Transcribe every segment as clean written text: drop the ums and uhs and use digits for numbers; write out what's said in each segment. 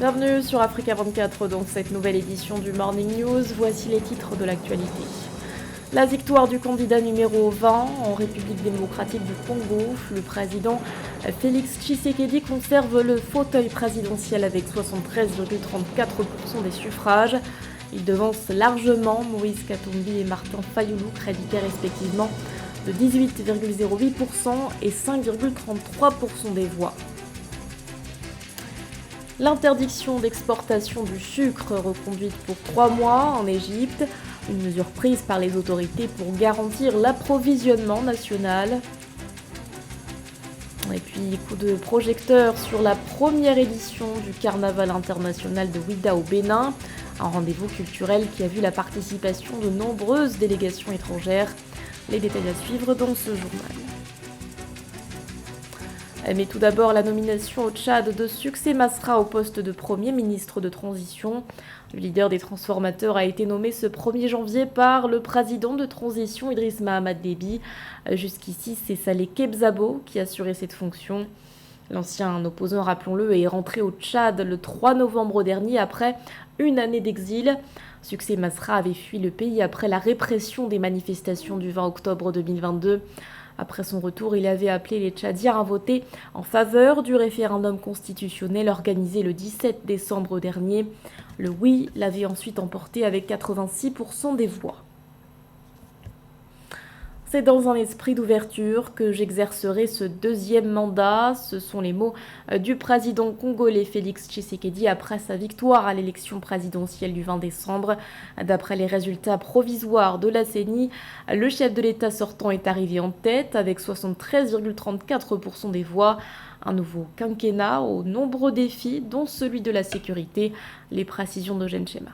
Bienvenue sur Africa 24 dans cette nouvelle édition du Morning News. Voici les titres de l'actualité. La victoire du candidat numéro 20 en République démocratique du Congo. Le président Félix Tshisekedi conserve le fauteuil présidentiel avec 73,34% des suffrages. Il devance largement Moïse Katumbi et Martin Fayulu, crédités respectivement de 18,08% et 5,33% des voix. L'interdiction d'exportation du sucre reconduite pour 3 mois en Égypte, une mesure prise par les autorités pour garantir l'approvisionnement national. Et puis, coup de projecteur sur la première édition du Carnaval international de Ouidah au Bénin, un rendez-vous culturel qui a vu la participation de nombreuses délégations étrangères. Les détails à suivre dans ce journal. Mais tout d'abord, la nomination au Tchad de Succès Masra au poste de Premier ministre de transition. Le leader des transformateurs a été nommé ce 1er janvier par le président de transition Idriss Mahamad Déby. Jusqu'ici, c'est Saleh Kebzabo qui assurait cette fonction. L'ancien opposant, rappelons-le, est rentré au Tchad le 3 novembre dernier après une année d'exil. Succès Masra avait fui le pays après la répression des manifestations du 20 octobre 2022. Après son retour, il avait appelé les Tchadiens à voter en faveur du référendum constitutionnel organisé le 17 décembre dernier. Le oui l'avait ensuite emporté avec 86% des voix. C'est dans un esprit d'ouverture que j'exercerai ce deuxième mandat. Ce sont les mots du président congolais Félix Tshisekedi après sa victoire à l'élection présidentielle du 20 décembre. D'après les résultats provisoires de la CENI, le chef de l'État sortant est arrivé en tête avec 73,34% des voix. Un nouveau quinquennat aux nombreux défis, dont celui de la sécurité. Les précisions d'Eugène Chema.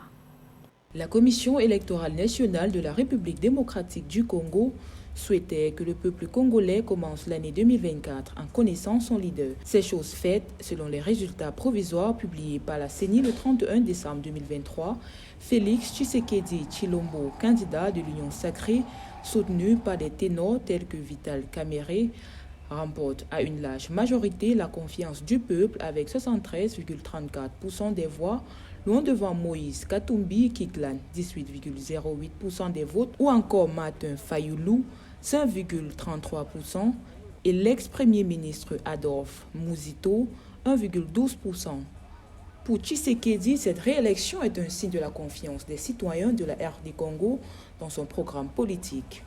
La Commission électorale nationale de la République démocratique du Congo souhaitait que le peuple congolais commence l'année 2024 en connaissant son leader. C'est chose faite selon les résultats provisoires publiés par la CENI le 31 décembre 2023. Félix Tshisekedi Tshilombo, candidat de l'Union sacrée, soutenu par des ténors tels que Vital Kamerhe, remporte à une large majorité la confiance du peuple avec 73,34% des voix, loin devant Moïse Katumbi qui glane 18,08% des votes, ou encore Martin Fayulu 5,33% et l'ex-premier ministre Adolphe Muzito 1,12%. Pour Tshisekedi, cette réélection est un signe de la confiance des citoyens de la RD Congo dans son programme politique.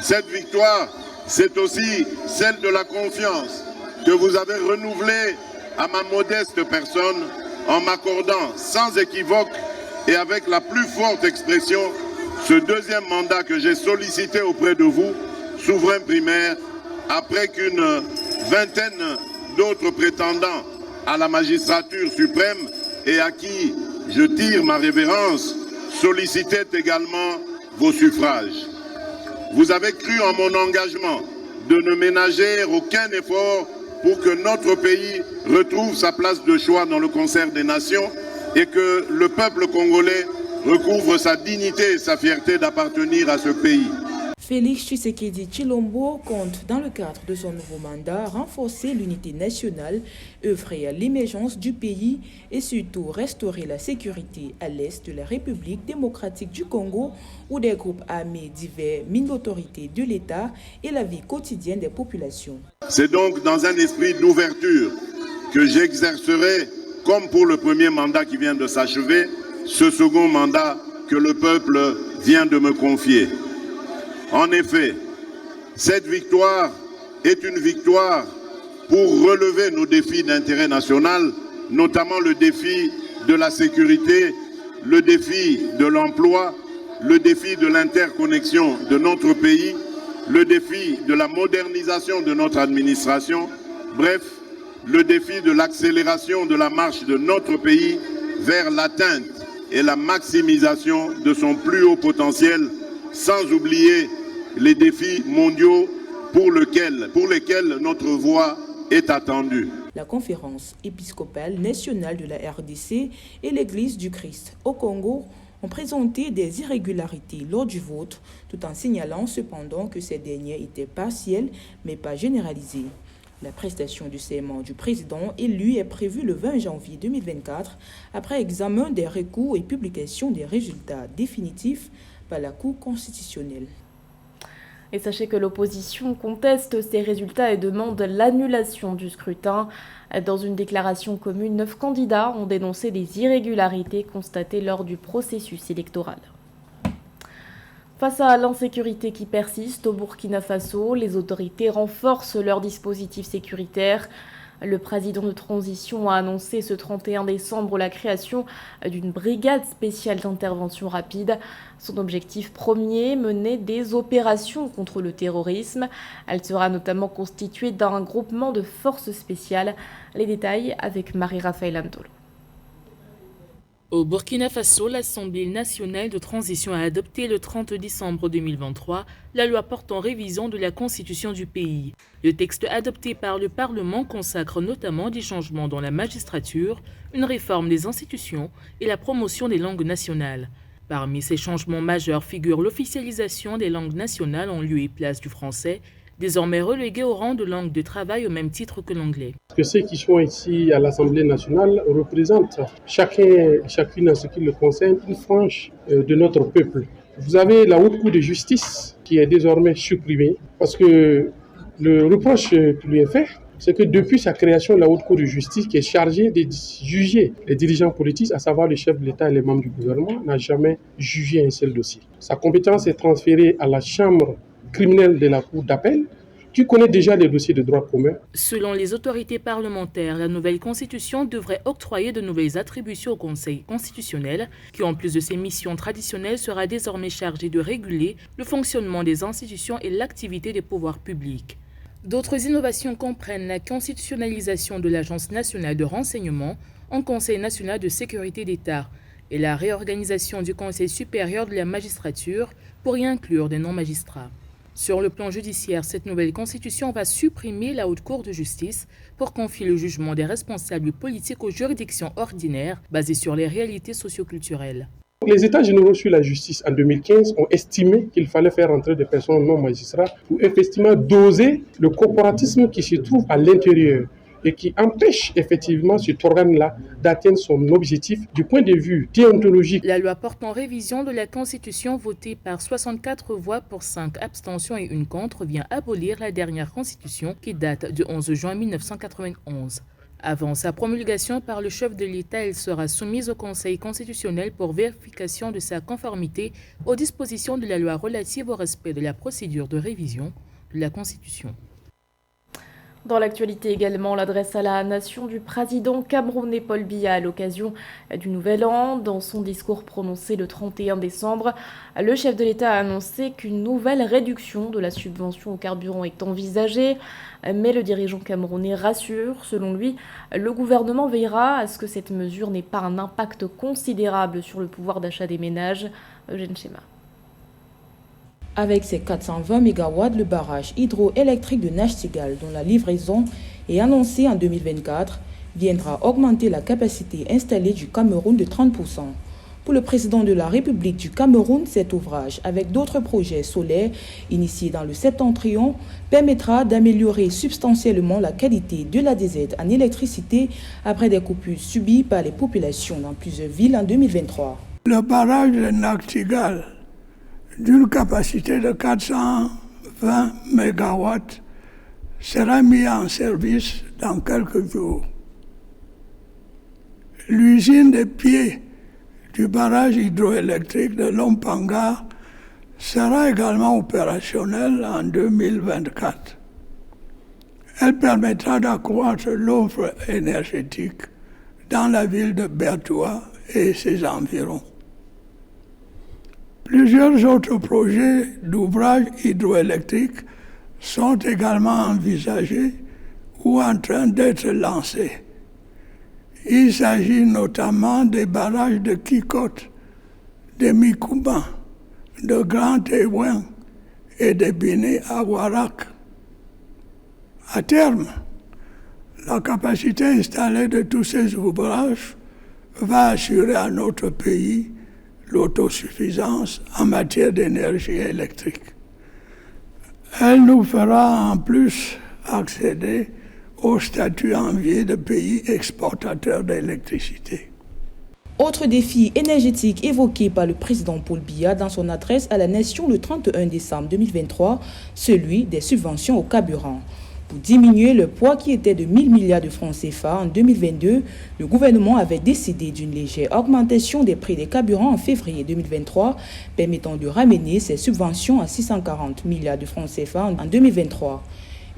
Cette victoire, c'est aussi celle de la confiance que vous avez renouvelée à ma modeste personne en m'accordant sans équivoque et avec la plus forte expression ce deuxième mandat que j'ai sollicité auprès de vous, souverain primaire, après qu'une vingtaine d'autres prétendants à la magistrature suprême et à qui je tire ma révérence sollicitaient également vos suffrages. Vous avez cru en mon engagement de ne ménager aucun effort pour que notre pays retrouve sa place de choix dans le concert des nations et que le peuple congolais recouvre sa dignité et sa fierté d'appartenir à ce pays. Félix Tshisekedi Tshilombo compte, dans le cadre de son nouveau mandat, renforcer l'unité nationale, œuvrer à l'émergence du pays et surtout restaurer la sécurité à l'est de la République démocratique du Congo, où des groupes armés divers minent l'autorité de l'État et la vie quotidienne des populations. C'est donc dans un esprit d'ouverture que j'exercerai, comme pour le premier mandat qui vient de s'achever, ce second mandat que le peuple vient de me confier. En effet, cette victoire est une victoire pour relever nos défis d'intérêt national, notamment le défi de la sécurité, le défi de l'emploi, le défi de l'interconnexion de notre pays, le défi de la modernisation de notre administration, bref, le défi de l'accélération de la marche de notre pays vers l'atteinte et la maximisation de son plus haut potentiel, sans oublier les défis mondiaux pour lesquels notre voix est attendue. La conférence épiscopale nationale de la RDC et l'Église du Christ au Congo ont présenté des irrégularités lors du vote, tout en signalant cependant que ces dernières étaient partielles mais pas généralisées. La prestation du serment du président élu est prévue le 20 janvier 2024 après examen des recours et publication des résultats définitifs par la Cour constitutionnelle. Et sachez que l'opposition conteste ces résultats et demande l'annulation du scrutin. Dans une déclaration commune, 9 candidats ont dénoncé des irrégularités constatées lors du processus électoral. Face à l'insécurité qui persiste au Burkina Faso, les autorités renforcent leurs dispositifs sécuritaires. Le président de transition a annoncé ce 31 décembre la création d'une brigade spéciale d'intervention rapide. Son objectif premier, mener des opérations contre le terrorisme. Elle sera notamment constituée d'un groupement de forces spéciales. Les détails avec Marie-Raphaël Amtolo. Au Burkina Faso, l'Assemblée nationale de transition a adopté le 30 décembre 2023 la loi portant révision de la constitution du pays. Le texte adopté par le Parlement consacre notamment des changements dans la magistrature, une réforme des institutions et la promotion des langues nationales. Parmi ces changements majeurs figure l'officialisation des langues nationales en lieu et place du français, désormais relégué au rang de langue de travail au même titre que l'anglais. Que ceux qui sont ici à l'Assemblée nationale représentent chacun et chacune en ce qui le concerne une frange de notre peuple. Vous avez la Haute Cour de justice qui est désormais supprimée parce que le reproche qui lui est fait, c'est que depuis sa création, la Haute Cour de justice qui est chargée de juger les dirigeants politiques, à savoir le chef de l'État et les membres du gouvernement, n'a jamais jugé un seul dossier. Sa compétence est transférée à la Chambre criminelle de la Cour d'appel, qui connaît déjà les dossiers de droit commun. Selon les autorités parlementaires, la nouvelle constitution devrait octroyer de nouvelles attributions au Conseil constitutionnel, qui en plus de ses missions traditionnelles sera désormais chargé de réguler le fonctionnement des institutions et l'activité des pouvoirs publics. D'autres innovations comprennent la constitutionnalisation de l'Agence nationale de renseignement en Conseil national de sécurité d'État et la réorganisation du Conseil supérieur de la magistrature pour y inclure des non-magistrats. Sur le plan judiciaire, cette nouvelle constitution va supprimer la Haute Cour de justice pour confier le jugement des responsables politiques aux juridictions ordinaires basées sur les réalités socioculturelles. Les États généraux sur la justice en 2015 ont estimé qu'il fallait faire entrer des personnes non magistrats pour effectivement doser le corporatisme qui se trouve à l'intérieur et qui empêche effectivement cet organe-là d'atteindre son objectif du point de vue déontologique. La loi portant révision de la Constitution votée par 64 voix pour 5 abstentions et 1 contre vient abolir la dernière Constitution qui date du 11 juin 1991. Avant sa promulgation par le chef de l'État, elle sera soumise au Conseil constitutionnel pour vérification de sa conformité aux dispositions de la loi relative au respect de la procédure de révision de la Constitution. Dans l'actualité également, l'adresse à la nation du président camerounais Paul Biya à l'occasion du Nouvel An. Dans son discours prononcé le 31 décembre, le chef de l'État a annoncé qu'une nouvelle réduction de la subvention au carburant est envisagée. Mais le dirigeant camerounais rassure, selon lui, le gouvernement veillera à ce que cette mesure n'ait pas un impact considérable sur le pouvoir d'achat des ménages. Eugène Schéma. Avec ses 420 MW, le barrage hydroélectrique de Nachtigal, dont la livraison est annoncée en 2024, viendra augmenter la capacité installée du Cameroun de 30%. Pour le président de la République du Cameroun, cet ouvrage, avec d'autres projets solaires initiés dans le septentrion, permettra d'améliorer substantiellement la qualité de la DZ en électricité après des coupures subies par les populations dans plusieurs villes en 2023. Le barrage de Nachtigal, d'une capacité de 420 MW, sera mis en service dans quelques jours. L'usine de pieds du barrage hydroélectrique de Lompanga sera également opérationnelle en 2024. Elle permettra d'accroître l'offre énergétique dans la ville de Bertoua et ses environs. Plusieurs autres projets d'ouvrages hydroélectriques sont également envisagés ou en train d'être lancés. Il s'agit notamment des barrages de Kikot, de Mikouban, de Grand Téouin et de Biné à Warak. À terme, la capacité installée de tous ces ouvrages va assurer à notre pays l'autosuffisance en matière d'énergie électrique. Elle nous fera en plus accéder au statut envié de pays exportateur d'électricité. Autre défi énergétique évoqué par le président Paul Biya dans son adresse à la nation le 31 décembre 2023, celui des subventions au carburant. Pour diminuer le poids qui était de 1000 milliards de francs CFA en 2022, le gouvernement avait décidé d'une légère augmentation des prix des carburants en février 2023, permettant de ramener ces subventions à 640 milliards de francs CFA en 2023.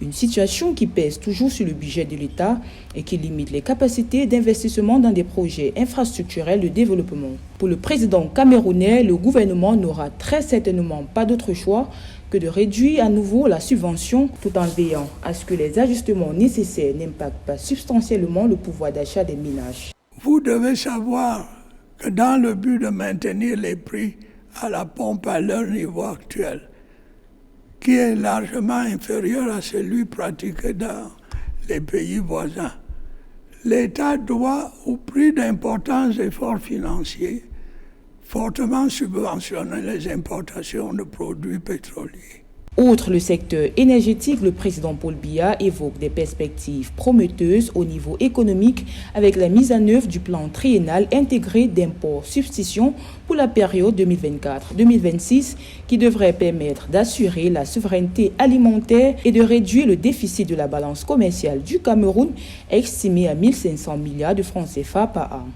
Une situation qui pèse toujours sur le budget de l'État et qui limite les capacités d'investissement dans des projets infrastructurels de développement. Pour le président camerounais, le gouvernement n'aura très certainement pas d'autre choix que de réduire à nouveau la subvention tout en veillant à ce que les ajustements nécessaires n'impactent pas substantiellement le pouvoir d'achat des ménages. Vous devez savoir que dans le but de maintenir les prix à la pompe à leur niveau actuel, qui est largement inférieur à celui pratiqué dans les pays voisins, l'État doit, au prix d'importants efforts financiers, fortement subventionner les importations de produits pétroliers. Outre le secteur énergétique, le président Paul Biya évoque des perspectives prometteuses au niveau économique avec la mise en œuvre du plan triennal intégré d'import-substitution pour la période 2024-2026 qui devrait permettre d'assurer la souveraineté alimentaire et de réduire le déficit de la balance commerciale du Cameroun estimé à 1500 milliards de francs CFA par an.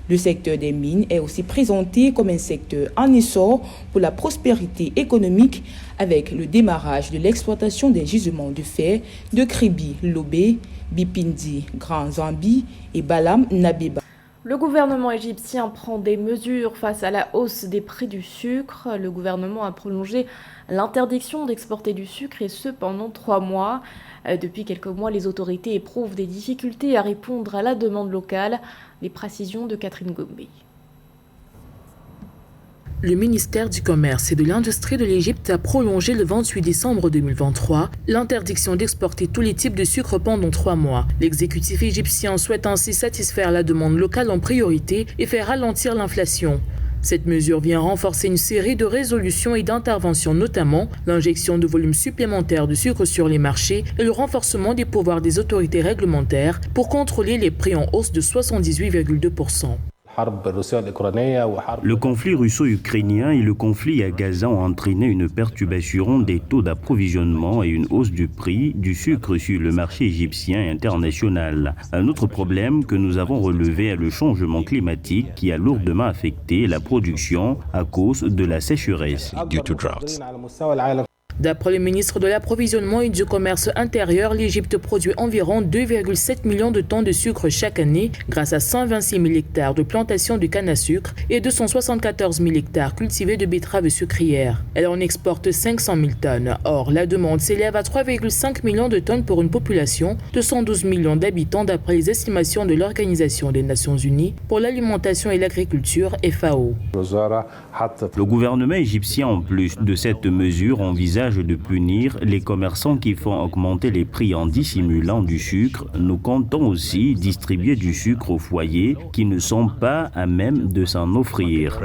Le secteur des mines est aussi présenté comme un secteur en essor pour la prospérité économique avec le démarrage de l'exploitation des gisements de fer de Kribi, Lobé, Bipindi, Grand Zambi et Balam Nabeba. Le gouvernement égyptien prend des mesures face à la hausse des prix du sucre. Le gouvernement a prolongé l'interdiction d'exporter du sucre et ce pendant 3 mois. Depuis quelques mois, les autorités éprouvent des difficultés à répondre à la demande locale. Les précisions de Catherine Gombe. Le ministère du Commerce et de l'Industrie de l'Égypte a prolongé le 28 décembre 2023 l'interdiction d'exporter tous les types de sucre pendant 3 mois. L'exécutif égyptien souhaite ainsi satisfaire la demande locale en priorité et faire ralentir l'inflation. Cette mesure vient renforcer une série de résolutions et d'interventions, notamment l'injection de volumes supplémentaires de sucre sur les marchés et le renforcement des pouvoirs des autorités réglementaires pour contrôler les prix en hausse de 78,2%. Le conflit russo-ukrainien et le conflit à Gaza ont entraîné une perturbation des taux d'approvisionnement et une hausse du prix du sucre sur le marché égyptien et international. Un autre problème que nous avons relevé est le changement climatique qui a lourdement affecté la production à cause de la sécheresse. D'après le ministre de l'Approvisionnement et du Commerce intérieur, l'Égypte produit environ 2,7 millions de tonnes de sucre chaque année grâce à 126 000 hectares de plantations de canne à sucre et 274 000 hectares cultivés de betteraves sucrières. Elle en exporte 500 000 tonnes. Or, la demande s'élève à 3,5 millions de tonnes pour une population de 112 millions d'habitants d'après les estimations de l'Organisation des Nations Unies pour l'alimentation et l'agriculture, FAO. Le gouvernement égyptien, en plus de cette mesure, envisage de punir les commerçants qui font augmenter les prix en dissimulant du sucre. Nous comptons aussi distribuer du sucre aux foyers qui ne sont pas à même de s'en offrir.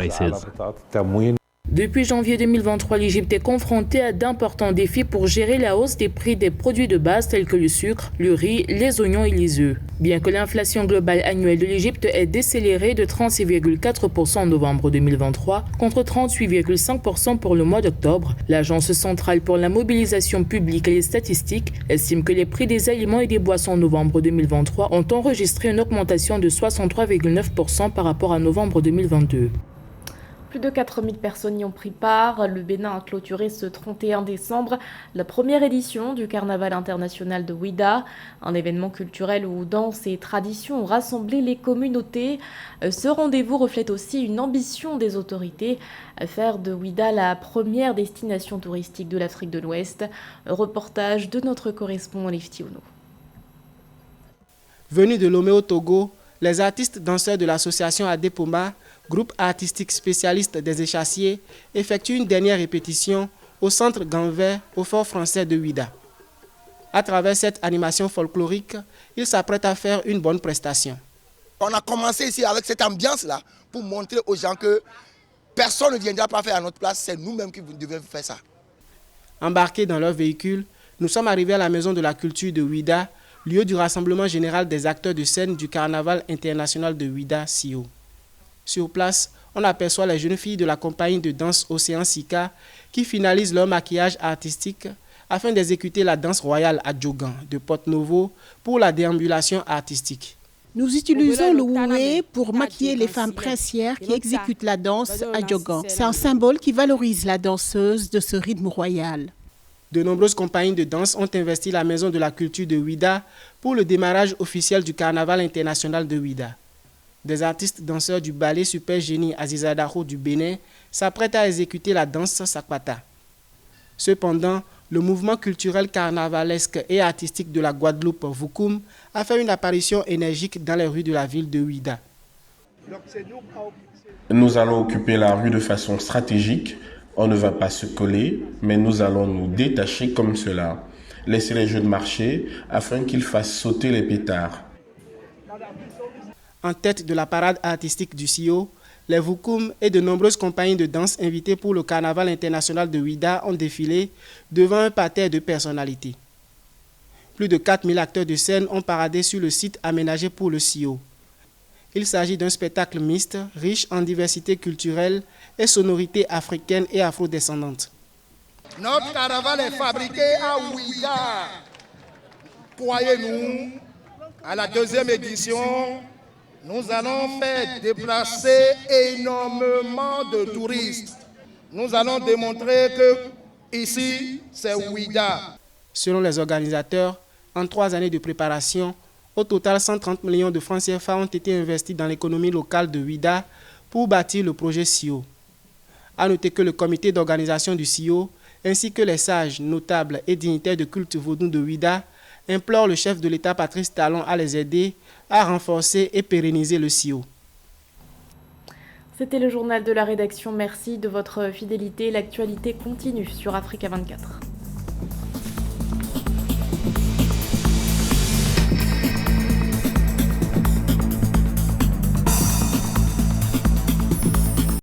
Depuis janvier 2023, l'Égypte est confrontée à d'importants défis pour gérer la hausse des prix des produits de base tels que le sucre, le riz, les oignons et les œufs. Bien que l'inflation globale annuelle de l'Égypte ait décéléré de 36,4% en novembre 2023 contre 38,5% pour le mois d'octobre, l'Agence centrale pour la mobilisation publique et les statistiques estime que les prix des aliments et des boissons en novembre 2023 ont enregistré une augmentation de 63,9% par rapport à novembre 2022. Plus de 4000 personnes y ont pris part. Le Bénin a clôturé ce 31 décembre la première édition du Carnaval international de Ouida, un événement culturel où danse et tradition ont rassemblé les communautés. Ce rendez-vous reflète aussi une ambition des autorités, faire de Ouida la première destination touristique de l'Afrique de l'Ouest. Reportage de notre correspondant Lefty Ono. Venus de Lomé au Togo, les artistes danseurs de l'association Adepoma, groupe artistique spécialiste des échassiers, effectue une dernière répétition au centre Ganvert, au fort français de Ouida. À travers cette animation folklorique, ils s'apprêtent à faire une bonne prestation. On a commencé ici avec cette ambiance-là pour montrer aux gens que personne ne viendra pas faire à notre place, c'est nous-mêmes qui devons faire ça. Embarqués dans leur véhicule, nous sommes arrivés à la maison de la culture de Ouida lieu du rassemblement général des acteurs de scène du Carnaval international de Ouida, CIO. Sur place, on aperçoit les jeunes filles de la compagnie de danse Océan Sika qui finalisent leur maquillage artistique afin d'exécuter la danse royale à Djogan de Porto-Novo pour la déambulation artistique. Nous utilisons le oué pour maquiller les femmes princières qui exécutent la danse à Djogan. C'est un symbole qui valorise la danseuse de ce rythme royal. De nombreuses compagnies de danse ont investi la Maison de la Culture de Ouida pour le démarrage officiel du Carnaval international de Ouida. Des artistes danseurs du ballet Super Génie Azizadaro du Bénin s'apprêtent à exécuter la danse Sakpata. Cependant, le mouvement culturel carnavalesque et artistique de la Guadeloupe, Voukoum, a fait une apparition énergique dans les rues de la ville de Ouida. Nous allons occuper la rue de façon stratégique. On ne va pas se coller, mais nous allons nous détacher comme cela. Laisser les jeunes marcher afin qu'ils fassent sauter les pétards. En tête de la parade artistique du CIO, les Voukoum et de nombreuses compagnies de danse invitées pour le Carnaval international de Ouida ont défilé devant un parterre de personnalités. Plus de 4000 acteurs de scène ont paradé sur le site aménagé pour le CIO. Il s'agit d'un spectacle mixte, riche en diversité culturelle et sonorités africaines et afrodescendantes. Notre carnaval est fabriqué à Ouida. Croyez-nous, à la deuxième édition, nous allons faire déplacer énormément de touristes. Nous allons démontrer que ici, c'est Ouida. Selon les organisateurs, en 3 années de préparation, au total 130 millions de francs CFA ont été investis dans l'économie locale de Ouida pour bâtir le projet CIO. A noter que le comité d'organisation du CIO, ainsi que les sages, notables et dignitaires de culte vaudou de Ouida, implorent le chef de l'État Patrice Talon à les aider à renforcer et pérenniser le CIO. C'était le journal de la rédaction. Merci de votre fidélité. L'actualité continue sur Africa 24.